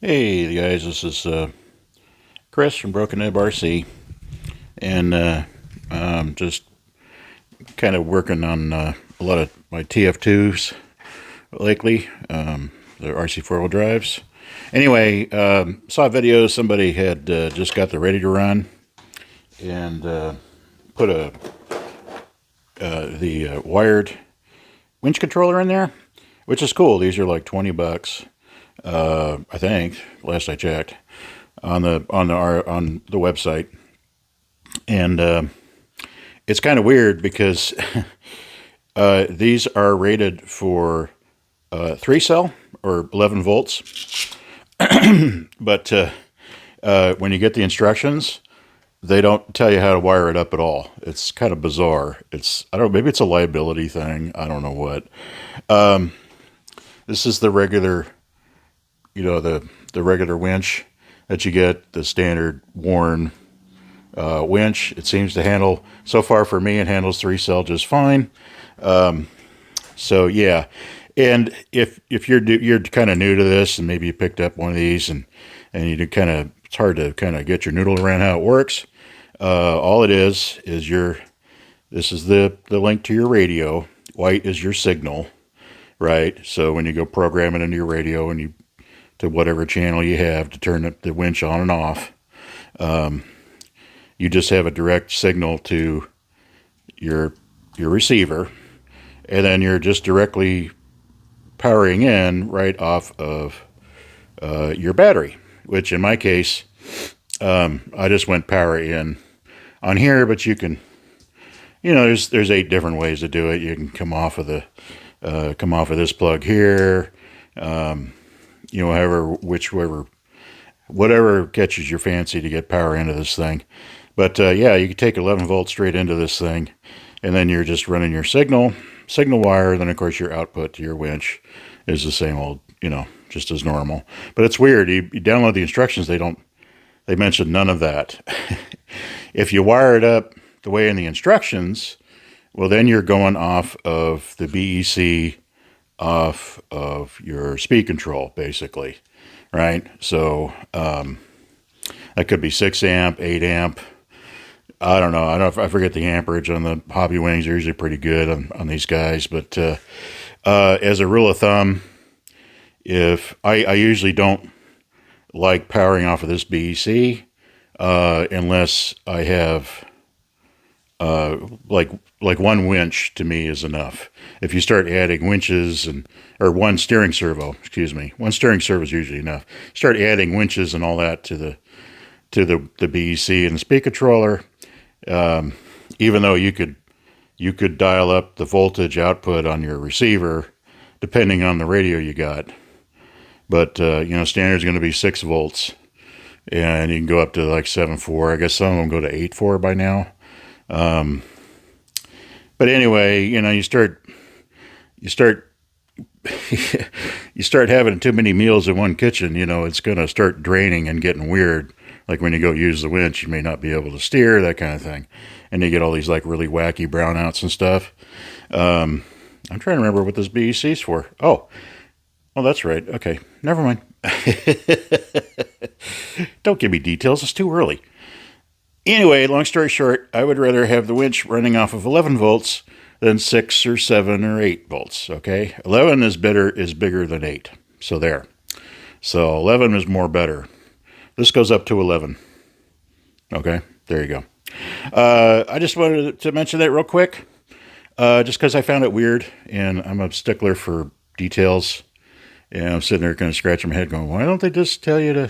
Hey guys, this is Chris from Broken Nib RC, and just kind of working on a lot of my TF2s lately, the RC4WD drives. Anyway, saw a video somebody had just got the ready to run and put the wired winch controller in there, which is cool. These are like $20. I think last I checked on the website, and it's kind of weird because these are rated for 3 cell or 11 volts, but when you get the instructions, they don't tell you how to wire it up at all. It's kind of bizarre. I don't know, maybe it's a liability thing. I don't know what. This is the regular, the regular winch that you get, the standard worn winch. It seems to handle, so far for me, it handles 3 cell just fine. So yeah, and if you're kind of new to this and maybe you picked up one of these and you kind of, it's hard to kind of get your noodle around how it works. All it is this is the link to your radio. White is your signal, right? So when you go program it into your radio and you to whatever channel you have to turn the winch on and off, you just have a direct signal to your receiver, and then you're just directly powering in right off of your battery, which in my case, I just went power in on here, but you can, there's 8 different ways to do it. You can come off of this plug here, whatever catches your fancy to get power into this thing. But yeah, you can take 11 volts straight into this thing, and then you're just running your signal wire. Then of course your output to your winch is the same old, just as normal. But it's weird. You download the instructions, they mention none of that. If you wire it up the way in the instructions, well, then you're going off of the BEC, off of your speed control, basically, right? So that could be 6 amp, 8 amp. I don't know. I forget the amperage on the Hobby Wings. They're usually pretty good on these guys. But as a rule of thumb, if I usually don't like powering off of this BEC unless I have like one winch, to me, is enough. If you start adding winches or one steering servo is usually enough. Start adding winches and all that to the BEC and the speed controller. Even though you could dial up the voltage output on your receiver depending on the radio you got, but standard is going to be 6 volts, and you can go up to like 7.4. I guess some of them go to 8.4 by now. But anyway, you start you start having too many meals in one kitchen. It's going to start draining and getting weird. Like when you go use the winch, you may not be able to steer, that kind of thing, and you get all these like really wacky brownouts and stuff. I'm trying to remember what this BEC's for. Oh, that's right. Okay, never mind. Don't give me details. It's too early. Anyway, long story short, I would rather have the winch running off of 11 volts than 6 or 7 or 8 volts, okay? 11 is bigger than 8, so there. So 11 is more better. This goes up to 11. Okay, there you go. I just wanted to mention that real quick, just because I found it weird, and I'm a stickler for details, and I'm sitting there kind of scratching my head going, why don't they just tell you to,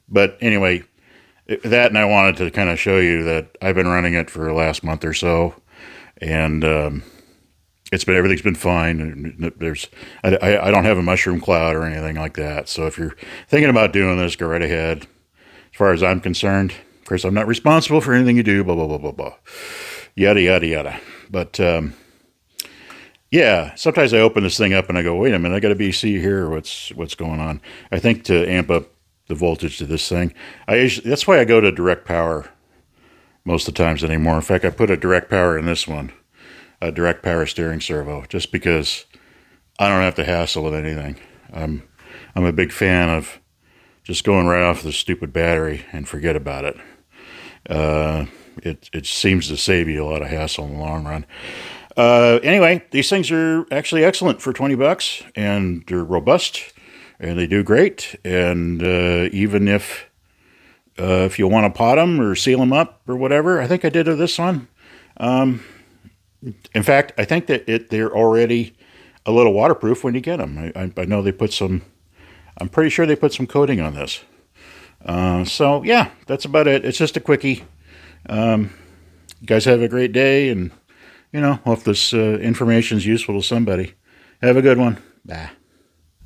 But anyway, that, and I wanted to kind of show you that I've been running it for the last month or so, and everything's been fine. I don't have a mushroom cloud or anything like that. So if you're thinking about doing this, go right ahead. As far as I'm concerned, of course, I'm not responsible for anything you do. Blah blah blah blah blah. Yada yada yada. But yeah, sometimes I open this thing up and I go, wait a minute, I got a BC here. What's going on? I think to amp up the voltage to this thing, that's why I go to direct power most of the times anymore. In fact, I put a direct power in this one, a direct power steering servo, just because I don't have to hassle with anything. I'm a big fan of just going right off the stupid battery and forget about it. It seems to save you a lot of hassle in the long run. Anyway, these things are actually excellent for 20 bucks, and they're robust, and they do great. And even if you want to pot them or seal them up or whatever, I think I did with this one. In fact, I think that they're already a little waterproof when you get them. I know they put some, I'm pretty sure they put some coating on this. So yeah, that's about it. It's just a quickie. You guys have a great day, and hope this information is useful to somebody. Have a good one. Bye.